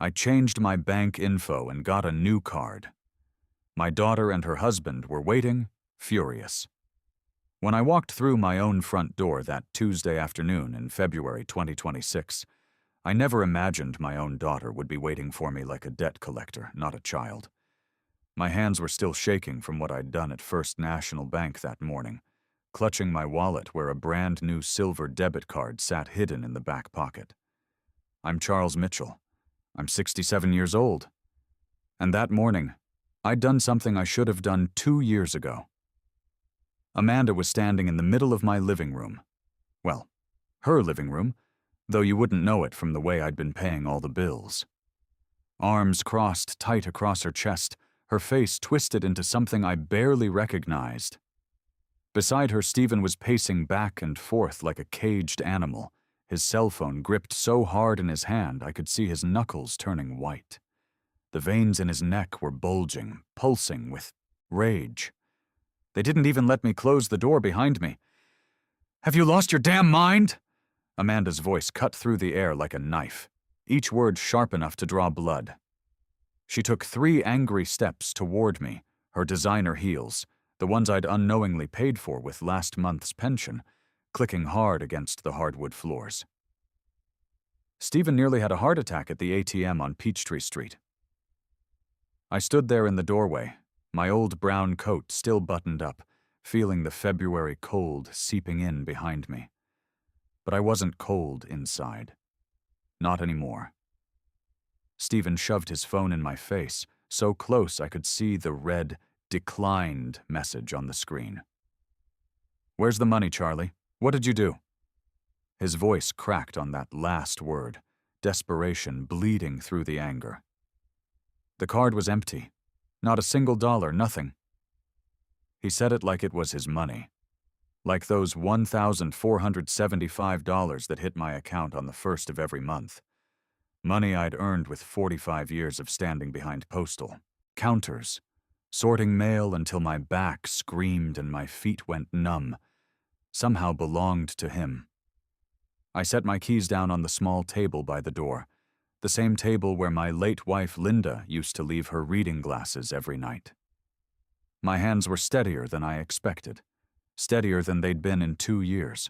I changed my bank info and got a new card. My daughter and her husband were waiting, furious. When I walked through my own front door that Tuesday afternoon in February 2026, I never imagined my own daughter would be waiting for me like a debt collector, not a child. My hands were still shaking from what I'd done at First National Bank that morning, clutching my wallet where a brand new silver debit card sat hidden in the back pocket. I'm Charles Mitchell. I'm 67 years old. And that morning, I'd done something I should have done 2 years ago. Amanda was standing in the middle of my living room. Well, her living room, though you wouldn't know it from the way I'd been paying all the bills. Arms crossed tight across her chest, her face twisted into something I barely recognized. Beside her, Stephen was pacing back and forth like a caged animal, his cell phone gripped so hard in his hand I could see his knuckles turning white. The veins in his neck were bulging, pulsing with rage. They didn't even let me close the door behind me. "Have you lost your damn mind?" Amanda's voice cut through the air like a knife, each word sharp enough to draw blood. She took 3 angry steps toward me, her designer heels, the ones I'd unknowingly paid for with last month's pension, clicking hard against the hardwood floors. Stephen nearly had a heart attack at the ATM on Peachtree Street. I stood there in the doorway, my old brown coat still buttoned up, feeling the February cold seeping in behind me. But I wasn't cold inside. Not anymore. Stephen shoved his phone in my face, so close I could see the red, declined message on the screen. "Where's the money, Charlie? What did you do?" His voice cracked on that last word, desperation bleeding through the anger. The card was empty. Not a single dollar, nothing. He said it like it was his money. Like those $1,475 that hit my account on the first of every month. Money I'd earned with 45 years of standing behind postal, counters, sorting mail until my back screamed and my feet went numb, somehow belonged to him. I set my keys down on the small table by the door, the same table where my late wife Linda used to leave her reading glasses every night. My hands were steadier than I expected, steadier than they'd been in 2 years.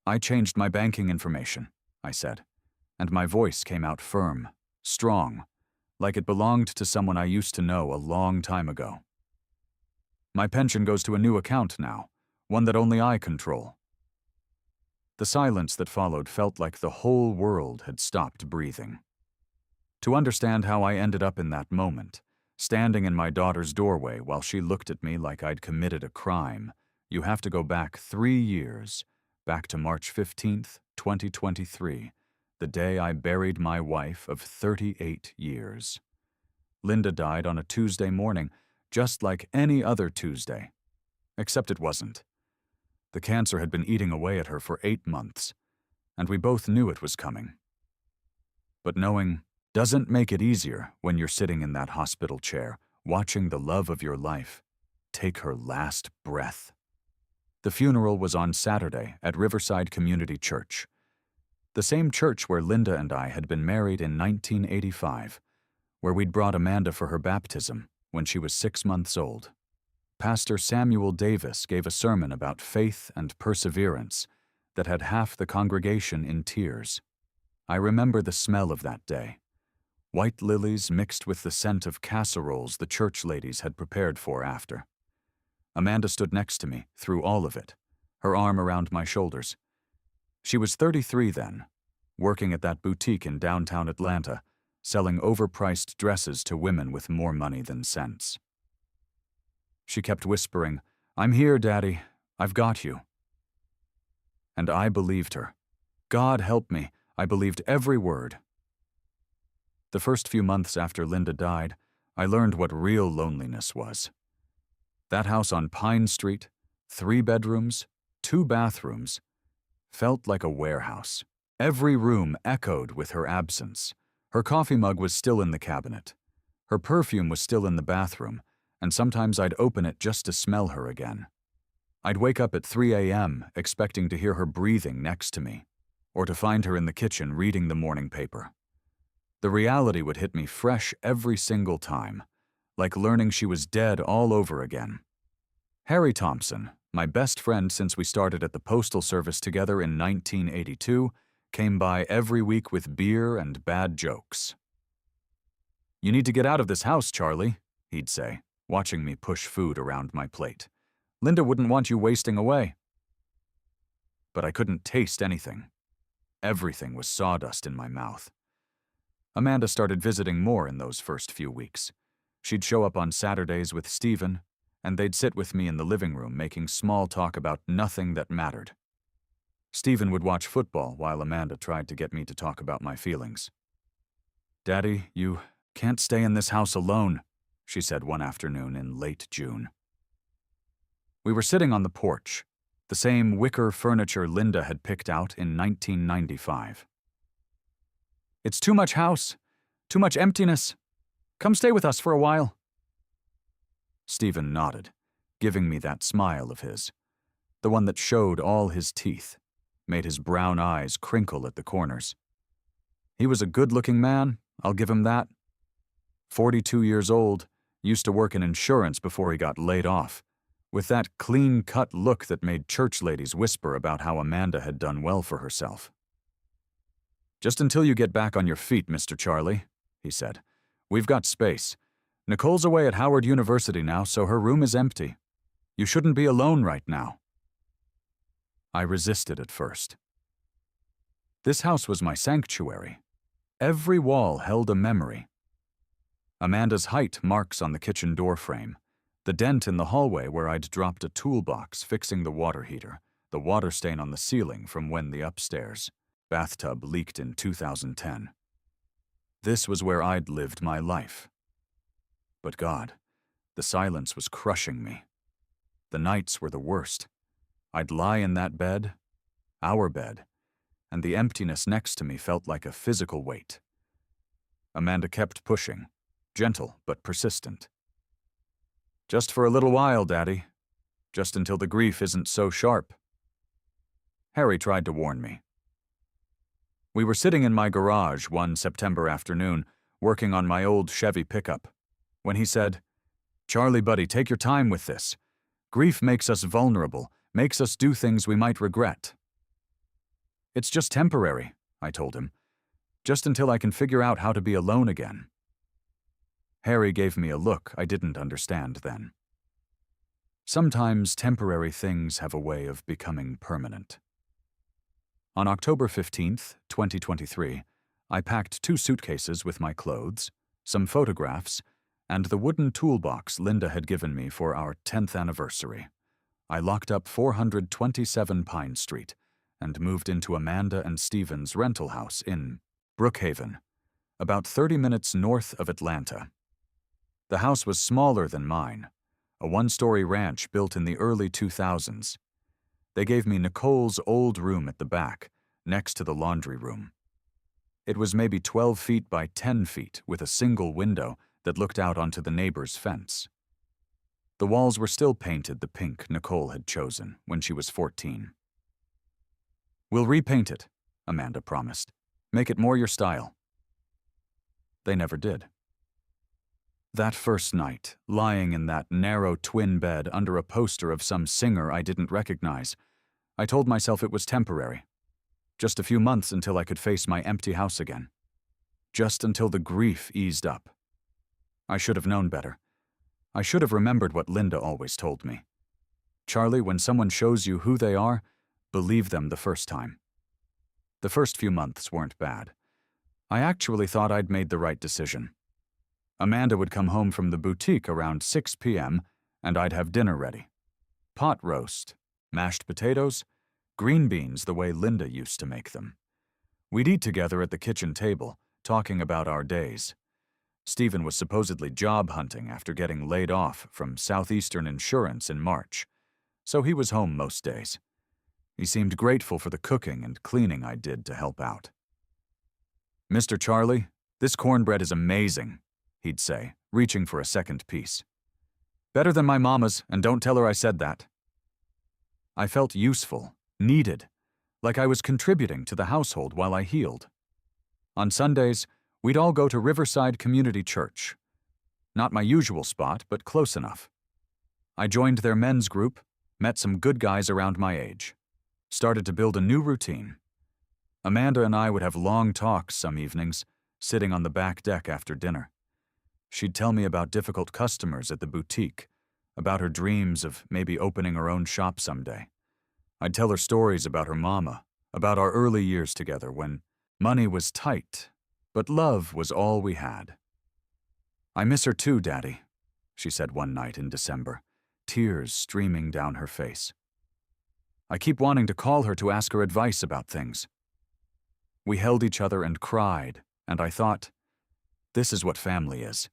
"I changed my banking information," I said, and my voice came out firm, strong, like it belonged to someone I used to know a long time ago. "My pension goes to a new account now, one that only I control." The silence that followed felt like the whole world had stopped breathing. To understand how I ended up in that moment, standing in my daughter's doorway while she looked at me like I'd committed a crime, you have to go back 3 years, back to March 15th, 2023, the day I buried my wife of 38 years. Linda died on a Tuesday morning, just like any other Tuesday. Except it wasn't. The cancer had been eating away at her for 8 months, and we both knew it was coming. But knowing doesn't make it easier when you're sitting in that hospital chair, watching the love of your life take her last breath. The funeral was on Saturday at Riverside Community Church, the same church where Linda and I had been married in 1985, where we'd brought Amanda for her baptism when she was 6 months old. Pastor Samuel Davis gave a sermon about faith and perseverance that had half the congregation in tears. I remember the smell of that day. White lilies mixed with the scent of casseroles the church ladies had prepared for after. Amanda stood next to me through all of it, her arm around my shoulders. She was 33 then, working at that boutique in downtown Atlanta, selling overpriced dresses to women with more money than sense. She kept whispering, "I'm here, Daddy. I've got you." And I believed her. God help me, I believed every word. The first few months after Linda died, I learned what real loneliness was. That house on Pine Street, 3 bedrooms, 2 bathrooms, felt like a warehouse. Every room echoed with her absence. Her coffee mug was still in the cabinet. Her perfume was still in the bathroom, and sometimes I'd open it just to smell her again. I'd wake up at 3 a.m. expecting to hear her breathing next to me, or to find her in the kitchen reading the morning paper. The reality would hit me fresh every single time, like learning she was dead all over again. Harry Thompson, my best friend since we started at the Postal Service together in 1982, came by every week with beer and bad jokes. "You need to get out of this house, Charlie," he'd say, watching me push food around my plate. "Linda wouldn't want you wasting away." But I couldn't taste anything. Everything was sawdust in my mouth. Amanda started visiting more in those first few weeks. She'd show up on Saturdays with Stephen, and they'd sit with me in the living room making small talk about nothing that mattered. Stephen would watch football while Amanda tried to get me to talk about my feelings. "Daddy, you can't stay in this house alone," she said one afternoon in late June. We were sitting on the porch, the same wicker furniture Linda had picked out in 1995. "It's too much house, too much emptiness. Come stay with us for a while." Stephen nodded, giving me that smile of his, the one that showed all his teeth, made his brown eyes crinkle at the corners. He was a good-looking man, I'll give him that. 42 years old, used to work in insurance before he got laid off, with that clean-cut look that made church ladies whisper about how Amanda had done well for herself. "Just until you get back on your feet, Mr. Charlie," he said. "We've got space. Nicole's away at Howard University now, so her room is empty. You shouldn't be alone right now." I resisted at first. This house was my sanctuary. Every wall held a memory. Amanda's height marks on the kitchen door frame, the dent in the hallway where I'd dropped a toolbox fixing the water heater, the water stain on the ceiling from when the upstairs bathtub leaked in 2010. This was where I'd lived my life. But God, the silence was crushing me. The nights were the worst. I'd lie in that bed, our bed, and the emptiness next to me felt like a physical weight. Amanda kept pushing, gentle but persistent. "Just for a little while, Daddy. Just until the grief isn't so sharp." Harry tried to warn me. We were sitting in my garage one September afternoon, working on my old Chevy pickup, when he said, "Charlie, buddy, take your time with this. Grief makes us vulnerable, makes us do things we might regret." "It's just temporary," I told him. "Just until I can figure out how to be alone again." Harry gave me a look I didn't understand then. Sometimes temporary things have a way of becoming permanent. On October 15th, 2023, I packed 2 suitcases with my clothes, some photographs, and the wooden toolbox Linda had given me for our 10th anniversary. I locked up 427 Pine Street and moved into Amanda and Stephen's rental house in Brookhaven, about 30 minutes north of Atlanta. The house was smaller than mine, a 1-story ranch built in the early 2000s. They gave me Nicole's old room at the back, next to the laundry room. It was maybe 12 feet by 10 feet with a single window that looked out onto the neighbor's fence. The walls were still painted the pink Nicole had chosen when she was 14. "We'll repaint it," Amanda promised. "Make it more your style." They never did. That first night, lying in that narrow twin bed under a poster of some singer I didn't recognize, I told myself it was temporary. Just a few months until I could face my empty house again. Just until the grief eased up. I should have known better. I should have remembered what Linda always told me. "Charlie, when someone shows you who they are, believe them the first time." The first few months weren't bad. I actually thought I'd made the right decision. Amanda would come home from the boutique around 6 p.m., and I'd have dinner ready. Pot roast, mashed potatoes, green beans the way Linda used to make them. We'd eat together at the kitchen table, talking about our days. Stephen was supposedly job hunting after getting laid off from Southeastern Insurance in March, so he was home most days. He seemed grateful for the cooking and cleaning I did to help out. "Mr. Charlie, this cornbread is amazing," he'd say, reaching for a second piece. "Better than my mama's, and don't tell her I said that." I felt useful, needed, like I was contributing to the household while I healed. On Sundays, We'd all go to Riverside Community Church. Not my usual spot, but close enough. I joined their men's group, met some good guys around my age. Started to build a new routine. Amanda and I would have long talks some evenings, sitting on the back deck after dinner. She'd tell me about difficult customers at the boutique, about her dreams of maybe opening her own shop someday. I'd tell her stories about her mama, about our early years together when money was tight, but love was all we had. "I miss her too, Daddy," she said one night in December, tears streaming down her face. "I keep wanting to call her to ask her advice about things." We held each other and cried, and I thought, this is what family is.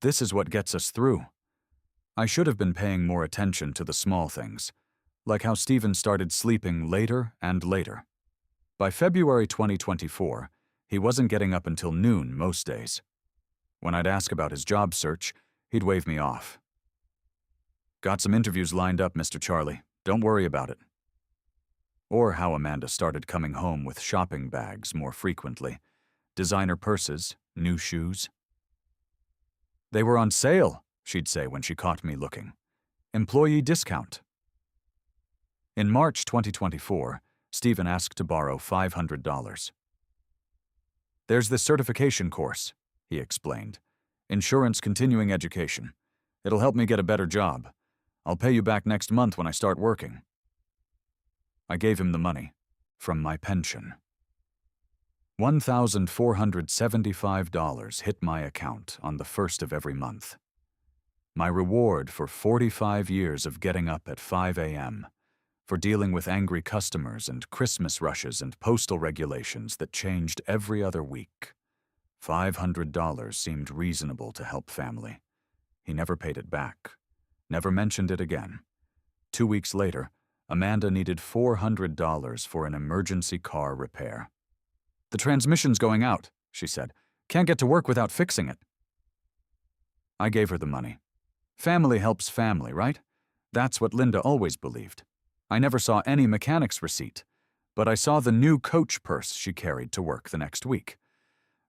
This is what gets us through. I should have been paying more attention to the small things, like how Stephen started sleeping later and later. By February 2024, he wasn't getting up until noon most days. When I'd ask about his job search, he'd wave me off. "Got some interviews lined up, Mr. Charlie. Don't worry about it." Or how Amanda started coming home with shopping bags more frequently, designer purses, new shoes. "They were on sale," she'd say when she caught me looking. "Employee discount." In March 2024, Stephen asked to borrow $500. "There's this certification course," he explained. "Insurance continuing education. It'll help me get a better job. I'll pay you back next month when I start working." I gave him the money from my pension. $1,475 hit my account on the first of every month. My reward for 45 years of getting up at 5 a.m., for dealing with angry customers and Christmas rushes and postal regulations that changed every other week. $500 seemed reasonable to help family. He never paid it back, never mentioned it again. 2 weeks later, Amanda needed $400 for an emergency car repair. "The transmission's going out," she said. "Can't get to work without fixing it." I gave her the money. Family helps family, right? That's what Linda always believed. I never saw any mechanic's receipt, but I saw the new Coach purse she carried to work the next week.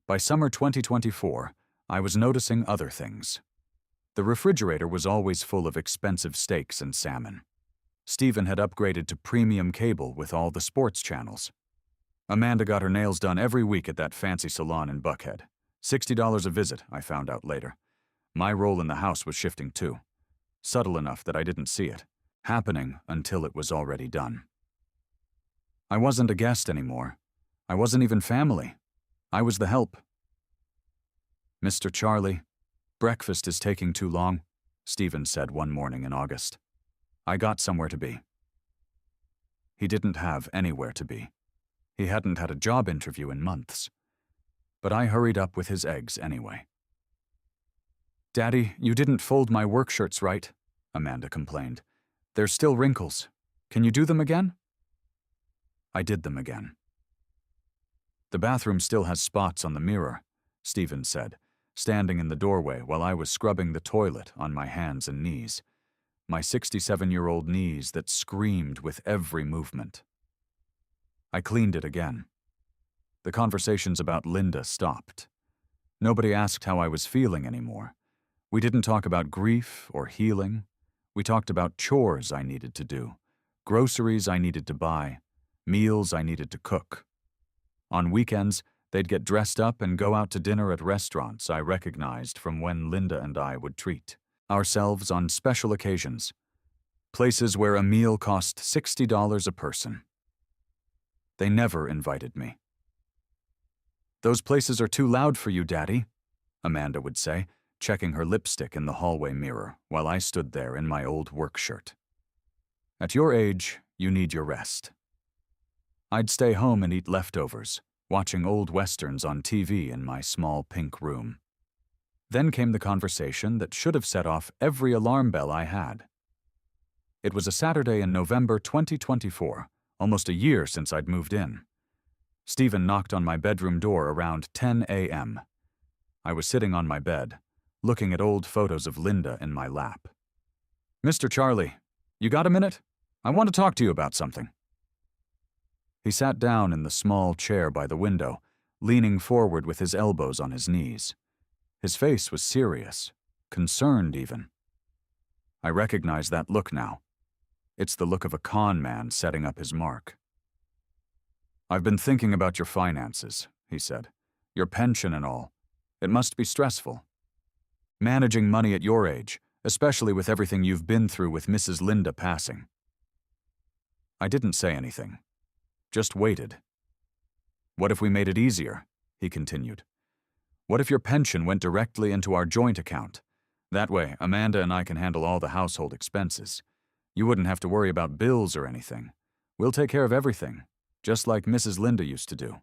By summer 2024, I was noticing other things. The refrigerator was always full of expensive steaks and salmon. Stephen had upgraded to premium cable with all the sports channels. Amanda got her nails done every week at that fancy salon in Buckhead. $60 a visit, I found out later. My role in the house was shifting too. Subtle enough that I didn't see it, happening until it was already done. I wasn't a guest anymore. I wasn't even family. I was the help. "Mr. Charlie, breakfast is taking too long," Stephen said one morning in August. I got somewhere to be. He didn't have anywhere to be. He hadn't had a job interview in months. But I hurried up with his eggs anyway. "Daddy, you didn't fold my work shirts right," Amanda complained. "There's still wrinkles. Can you do them again?" I did them again. "The bathroom still has spots on the mirror," Stephen said, standing in the doorway while I was scrubbing the toilet on my hands and knees. My 67-year-old knees that screamed with every movement. I cleaned it again. The conversations about Linda stopped. Nobody asked how I was feeling anymore. We didn't talk about grief or healing. We talked about chores I needed to do, groceries I needed to buy, meals I needed to cook. On weekends, they'd get dressed up and go out to dinner at restaurants I recognized from when Linda and I would treat ourselves on special occasions, places where a meal cost $60 a person. They never invited me. "Those places are too loud for you, Daddy," Amanda would say, checking her lipstick in the hallway mirror while I stood there in my old work shirt. "At your age, you need your rest." I'd stay home and eat leftovers, watching old westerns on TV in my small pink room. Then came the conversation that should have set off every alarm bell I had. It was a Saturday in November 2024, almost a year since I'd moved in. Stephen knocked on my bedroom door around 10 a.m. I was sitting on my bed, looking at old photos of Linda in my lap. "Mr. Charlie, you got a minute? I want to talk to you about something." He sat down in the small chair by the window, leaning forward with his elbows on his knees. His face was serious, concerned even. I recognize that look now. It's the look of a con man setting up his mark. "I've been thinking about your finances," he said. "Your pension and all. It must be stressful. Managing money at your age, especially with everything you've been through with Mrs. Linda passing." I didn't say anything, just waited. "What if we made it easier?" he continued. "What if your pension went directly into our joint account? That way, Amanda and I can handle all the household expenses. You wouldn't have to worry about bills or anything. We'll take care of everything, just like Mrs. Linda used to do."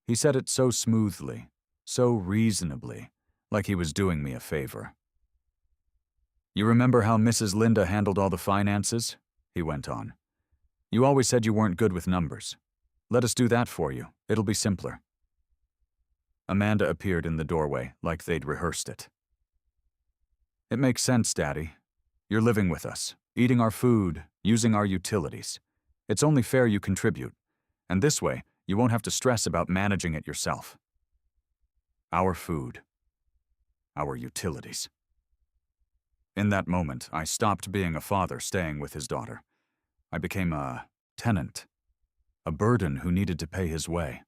He said it so smoothly, so reasonably, like he was doing me a favor. "You remember how Mrs. Linda handled all the finances?" he went on. "You always said you weren't good with numbers. Let us do that for you. It'll be simpler." Amanda appeared in the doorway like they'd rehearsed it. "It makes sense, Daddy. You're living with us, eating our food, using our utilities. It's only fair you contribute, and this way, you won't have to stress about managing it yourself." Our food. Our utilities. In that moment, I stopped being a father staying with his daughter. I became a tenant, a burden who needed to pay his way.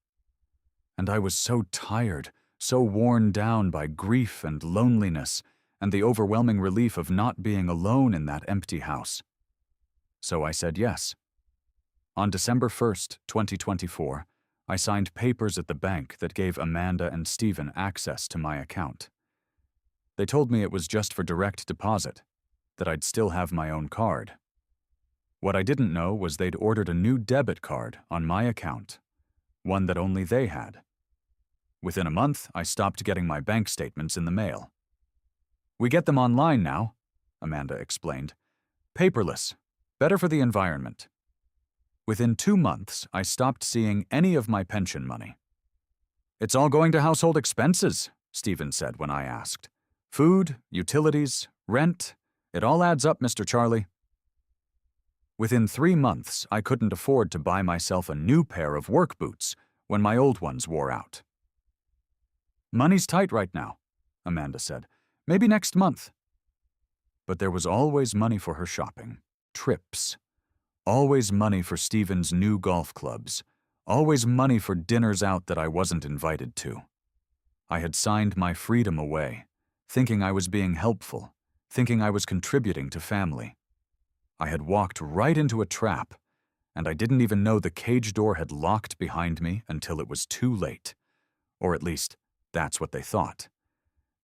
And I was so tired, so worn down by grief and loneliness, and the overwhelming relief of not being alone in that empty house. So I said yes. On December 1st, 2024, I signed papers at the bank that gave Amanda and Stephen access to my account. They told me it was just for direct deposit, that I'd still have my own card. What I didn't know was they'd ordered a new debit card on my account, one that only they had. Within a month, I stopped getting my bank statements in the mail. "We get them online now," Amanda explained. "Paperless. Better for the environment." Within 2 months, I stopped seeing any of my pension money. "It's all going to household expenses," Stephen said when I asked. "Food, utilities, rent, it all adds up, Mr. Charlie." Within 3 months, I couldn't afford to buy myself a new pair of work boots when my old ones wore out. "Money's tight right now," Amanda said. "Maybe next month." But there was always money for her shopping, trips. Always money for Stephen's new golf clubs. Always money for dinners out that I wasn't invited to. I had signed my freedom away, thinking I was being helpful, thinking I was contributing to family. I had walked right into a trap, and I didn't even know the cage door had locked behind me until it was too late. Or at least, that's what they thought.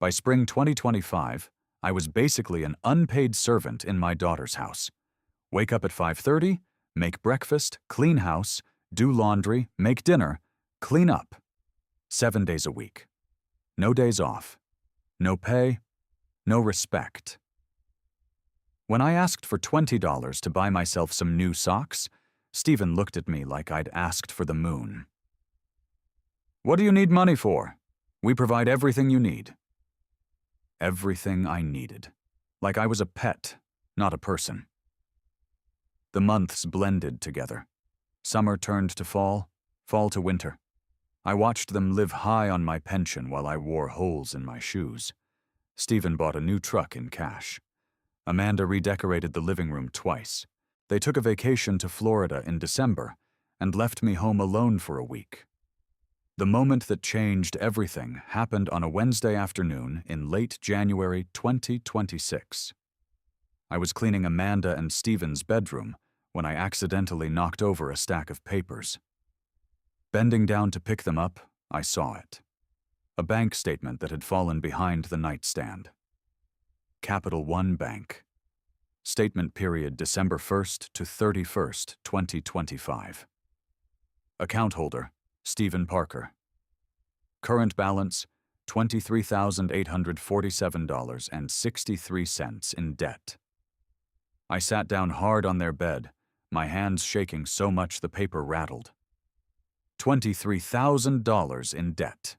By spring 2025, I was basically an unpaid servant in my daughter's house. Wake up at 5:30, make breakfast, clean house, do laundry, make dinner, clean up. 7 days a week. No days off. No pay. No respect. When I asked for $20 to buy myself some new socks, Stephen looked at me like I'd asked for the moon. "What do you need money for? We provide everything you need." Everything I needed. Like I was a pet, not a person. The months blended together. Summer turned to fall, fall to winter. I watched them live high on my pension while I wore holes in my shoes. Stephen bought a new truck in cash. Amanda redecorated the living room twice. They took a vacation to Florida in December and left me home alone for a week. The moment that changed everything happened on a Wednesday afternoon in late January 2026. I was cleaning Amanda and Stephen's bedroom when I accidentally knocked over a stack of papers. Bending down to pick them up, I saw it. A bank statement that had fallen behind the nightstand. Capital One Bank. Statement period December 1st to 31st, 2025. Account holder, Stephen Parker. Current balance, $23,847.63 in debt. I sat down hard on their bed, my hands shaking so much the paper rattled. $23,000 in debt.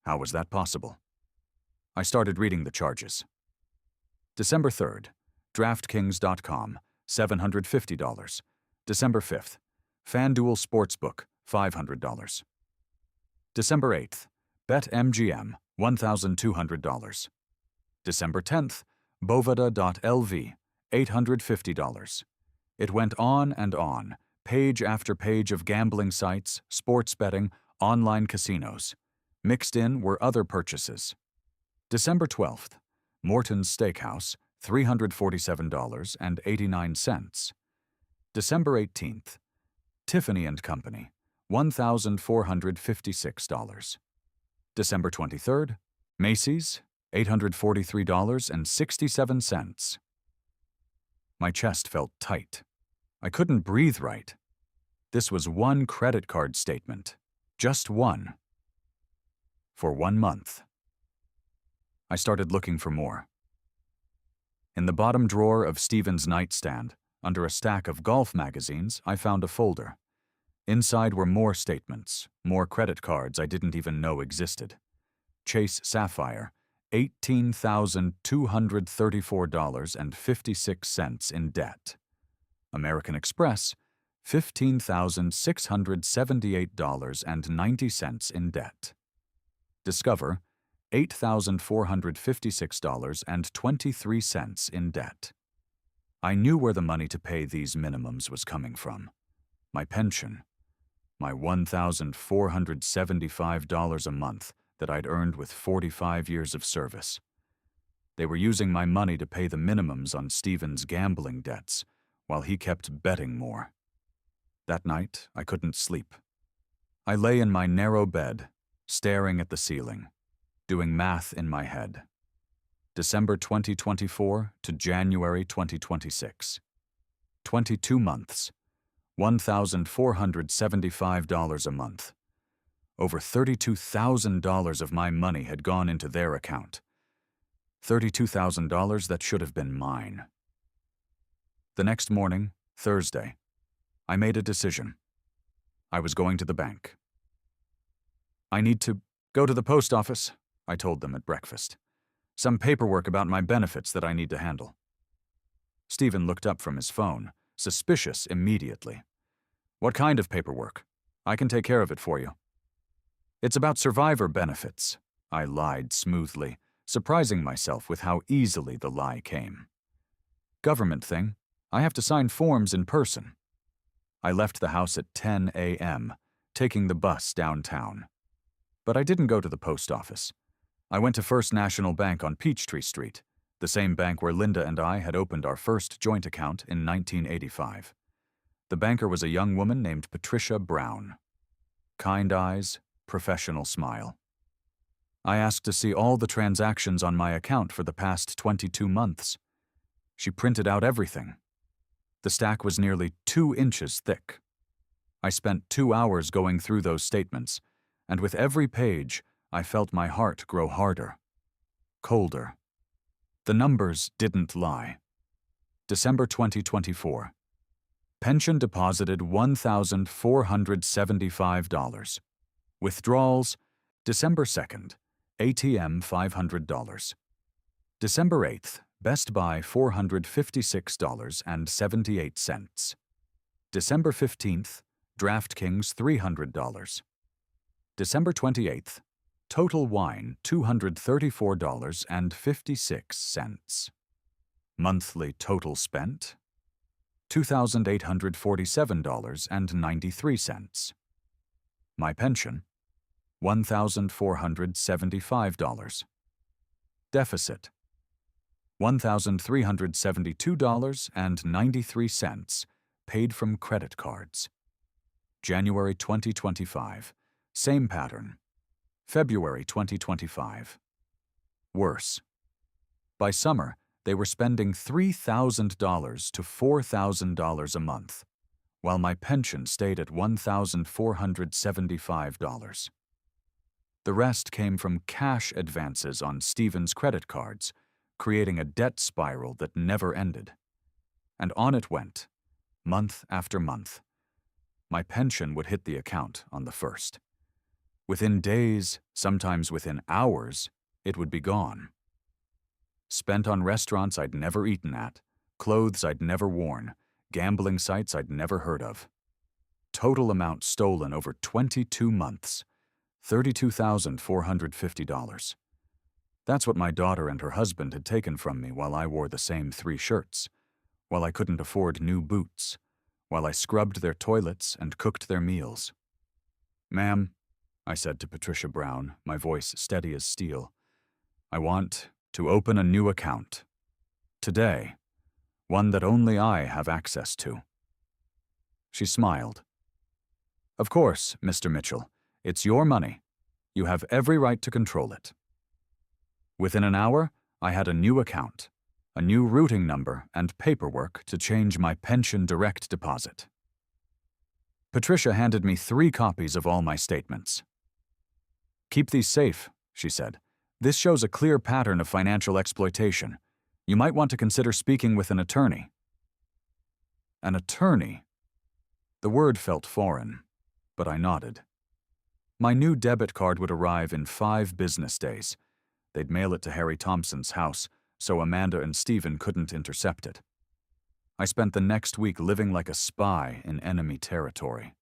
How was that possible? I started reading the charges. December 3rd, DraftKings.com, $750. December 5th, FanDuel Sportsbook, $500. December 8th, bet MGM, $1,200. December 10th, bovada.lv, $850. It went on and on, page after page of gambling sites, sports betting, online casinos. Mixed in were other purchases. December 12th, Morton's Steakhouse, $347.89. December 18th, Tiffany & Company, $1,456. December 23rd, Macy's, $843.67. My chest felt tight. I couldn't breathe right. This was one credit card statement. Just one. For 1 month. I started looking for more. In the bottom drawer of Stephen's nightstand, under a stack of golf magazines, I found a folder. Inside were more statements, more credit cards I didn't even know existed. Chase Sapphire, $18,234.56 in debt. American Express, $15,678.90 in debt. Discover, $8,456.23 in debt. I knew where the money to pay these minimums was coming from. My pension. My $1,475 a month that I'd earned with 45 years of service. They were using my money to pay the minimums on Stephen's gambling debts, while he kept betting more. That night, I couldn't sleep. I lay in my narrow bed, staring at the ceiling, doing math in my head. December 2024 to January 2026. 22 months. $1,475 a month. Over $32,000 of my money had gone into their account. $32,000 that should have been mine. The next morning, Thursday, I made a decision. I was going to the bank. I need to go to the post office, I told them at breakfast. Some paperwork about my benefits that I need to handle. Stephen looked up from his phone, suspicious immediately. What kind of paperwork? I can take care of it for you. It's about survivor benefits, I lied smoothly, surprising myself with how easily the lie came. Government thing. I have to sign forms in person. I left the house at 10 a.m., taking the bus downtown. But I didn't go to the post office. I went to First National Bank on Peachtree Street, the same bank where Linda and I had opened our first joint account in 1985. The banker was a young woman named Patricia Brown. Kind eyes, professional smile. I asked to see all the transactions on my account for the past 22 months. She printed out everything. The stack was nearly 2 inches thick. I spent 2 hours going through those statements, and with every page, I felt my heart grow harder, colder. The numbers didn't lie. December 2024. Pension deposited $1,475. Withdrawals, December 2nd, ATM $500. December 8th, Best Buy $456.78. December 15th, DraftKings $300. December 28th, Total Wine $234.56. Monthly total spent, $2,847.93. My pension, $1,475. Deficit, $1,372.93 paid from credit cards. January 2025, same pattern. February 2025. Worse. By summer, they were spending $3,000 to $4,000 a month, while my pension stayed at $1,475. The rest came from cash advances on Stephen's credit cards, creating a debt spiral that never ended. And on it went, month after month. My pension would hit the account on the 1st. Within days, sometimes within hours, it would be gone. Spent on restaurants I'd never eaten at, clothes I'd never worn, gambling sites I'd never heard of. Total amount stolen over 22 months, $32,450. That's what my daughter and her husband had taken from me while I wore the same 3 shirts, while I couldn't afford new boots, while I scrubbed their toilets and cooked their meals. "Ma'am," I said to Patricia Brown, my voice steady as steel, "I want to open a new account. Today. One that only I have access to." She smiled. "Of course, Mr. Mitchell. It's your money. You have every right to control it." Within an hour, I had a new account, a new routing number, and paperwork to change my pension direct deposit. Patricia handed me 3 copies of all my statements. "Keep these safe," she said. "This shows a clear pattern of financial exploitation. You might want to consider speaking with an attorney." An attorney? The word felt foreign, but I nodded. My new debit card would arrive in 5 business days. They'd mail it to Harry Thompson's house, so Amanda and Stephen couldn't intercept it. I spent the next week living like a spy in enemy territory.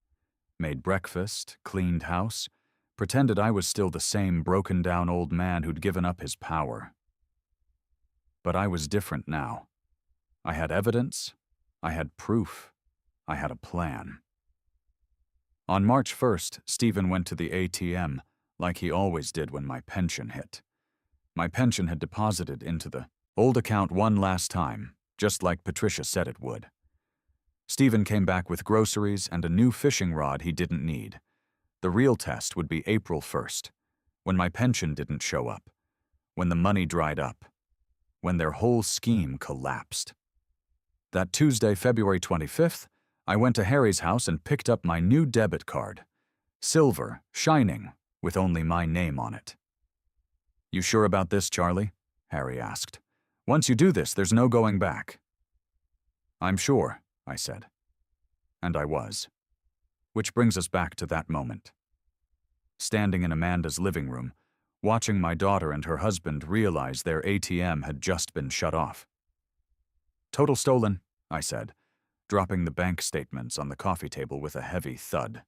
Made breakfast, cleaned house, pretended I was still the same broken-down old man who'd given up his power. But I was different now. I had evidence, I had proof, I had a plan. On March 1st, Stephen went to the ATM, like he always did when my pension hit. My pension had deposited into the old account one last time, just like Patricia said it would. Stephen came back with groceries and a new fishing rod he didn't need. The real test would be April 1st, when my pension didn't show up, when the money dried up, when their whole scheme collapsed. That Tuesday, February 25th, I went to Harry's house and picked up my new debit card. Silver, shining, with only my name on it. "You sure about this, Charlie?" Harry asked. "Once you do this, there's no going back." "I'm sure," I said. And I was. Which brings us back to that moment. Standing in Amanda's living room, watching my daughter and her husband realize their ATM had just been shut off. "Total stolen," I said, dropping the bank statements on the coffee table with a heavy thud.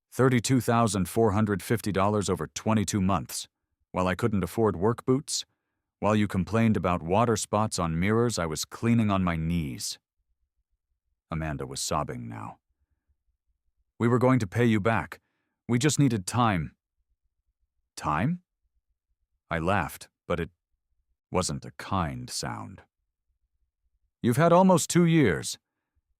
$32,450 over 22 months, while I couldn't afford work boots, while you complained about water spots on mirrors I was cleaning on my knees. Amanda was sobbing now. "We were going to pay you back. We just needed time." "Time?" I laughed, but it wasn't a kind sound. "You've had almost 2 years.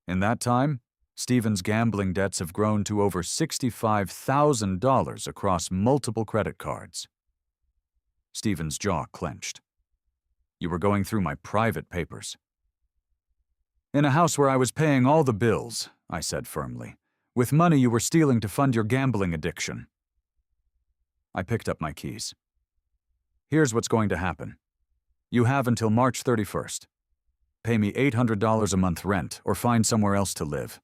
In that time, Stephen's gambling debts have grown to over $65,000 across multiple credit cards." Stephen's jaw clenched. "You were going through my private papers." "In a house where I was paying all the bills," I said firmly, "with money you were stealing to fund your gambling addiction." I picked up my keys. "Here's what's going to happen. You have until March 31st. Pay me $800 a month rent or find somewhere else to live.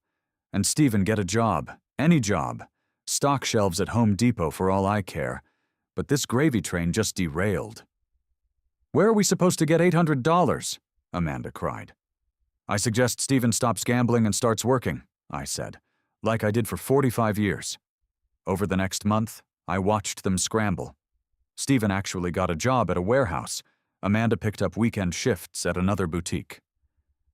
And Stephen, get a job, any job. Stock shelves at Home Depot for all I care. But this gravy train just derailed." "Where are we supposed to get $800? Amanda cried. "I suggest Stephen stops gambling and starts working," I said, "like I did for 45 years. Over the next month, I watched them scramble. Stephen actually got a job at a warehouse. Amanda picked up weekend shifts at another boutique.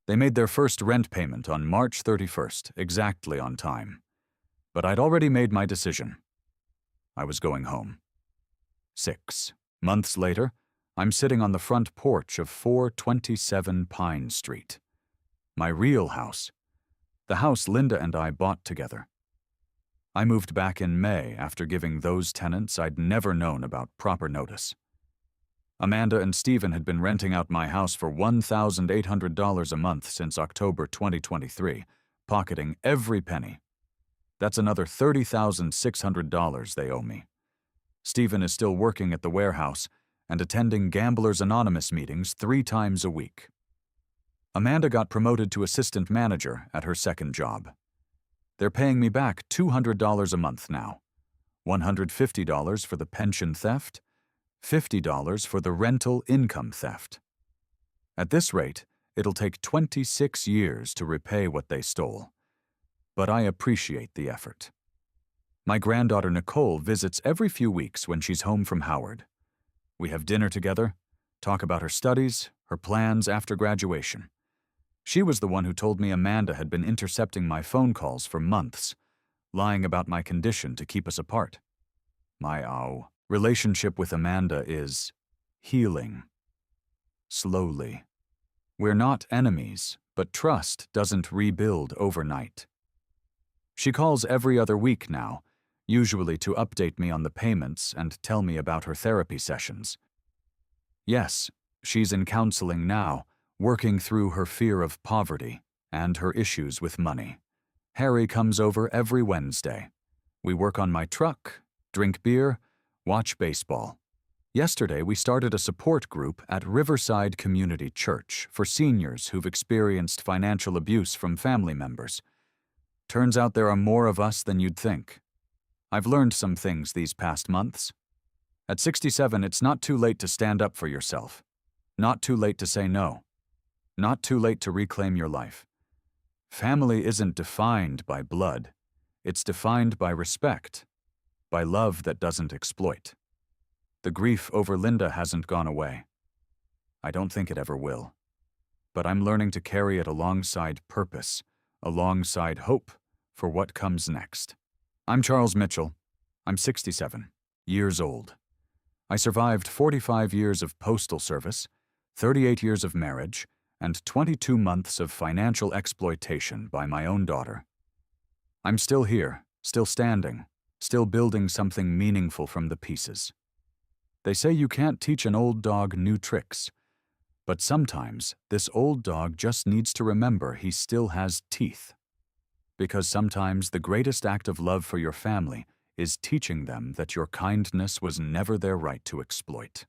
They made their first rent payment on March 31st, exactly on time. But I'd already made my decision. I was going home. 6 months later, I'm sitting on the front porch of 427 Pine Street. My real house. The house Linda and I bought together. I moved back in May after giving those tenants I'd never known about proper notice. Amanda and Stephen had been renting out my house for $1,800 a month since October 2023, pocketing every penny. That's another $30,600 they owe me. Stephen is still working at the warehouse and attending Gamblers Anonymous meetings 3 times a week. Amanda got promoted to assistant manager at her second job. They're paying me back $200 a month now, $150 for the pension theft, $50 for the rental income theft. At this rate, it'll take 26 years to repay what they stole. But I appreciate the effort. My granddaughter Nicole visits every few weeks when she's home from Howard. We have dinner together, talk about her studies, her plans after graduation. She was the one who told me Amanda had been intercepting my phone calls for months, lying about my condition to keep us apart. My relationship with Amanda is healing. Slowly. We're not enemies, but trust doesn't rebuild overnight. She calls every other week now, usually to update me on the payments and tell me about her therapy sessions. Yes, she's in counseling now, working through her fear of poverty and her issues with money. Harry comes over every Wednesday. We work on my truck, drink beer, watch baseball. Yesterday, we started a support group at Riverside Community Church for seniors who've experienced financial abuse from family members. Turns out there are more of us than you'd think. I've learned some things these past months. At 67, it's not too late to stand up for yourself. Not too late to say no. Not too late to reclaim your life. Family isn't defined by blood. It's defined by respect, by love that doesn't exploit. The grief over Linda hasn't gone away. I don't think it ever will. But I'm learning to carry it alongside purpose, alongside hope for what comes next. I'm Charles Mitchell. I'm 67 years old. I survived 45 years of postal service, 38 years of marriage, and 22 months of financial exploitation by my own daughter. I'm still here, still standing, still building something meaningful from the pieces. They say you can't teach an old dog new tricks, but sometimes this old dog just needs to remember he still has teeth. Because sometimes the greatest act of love for your family is teaching them that your kindness was never their right to exploit.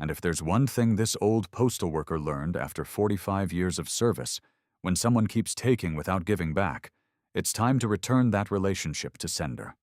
And if there's one thing this old postal worker learned after 45 years of service, when someone keeps taking without giving back, it's time to return that relationship to sender.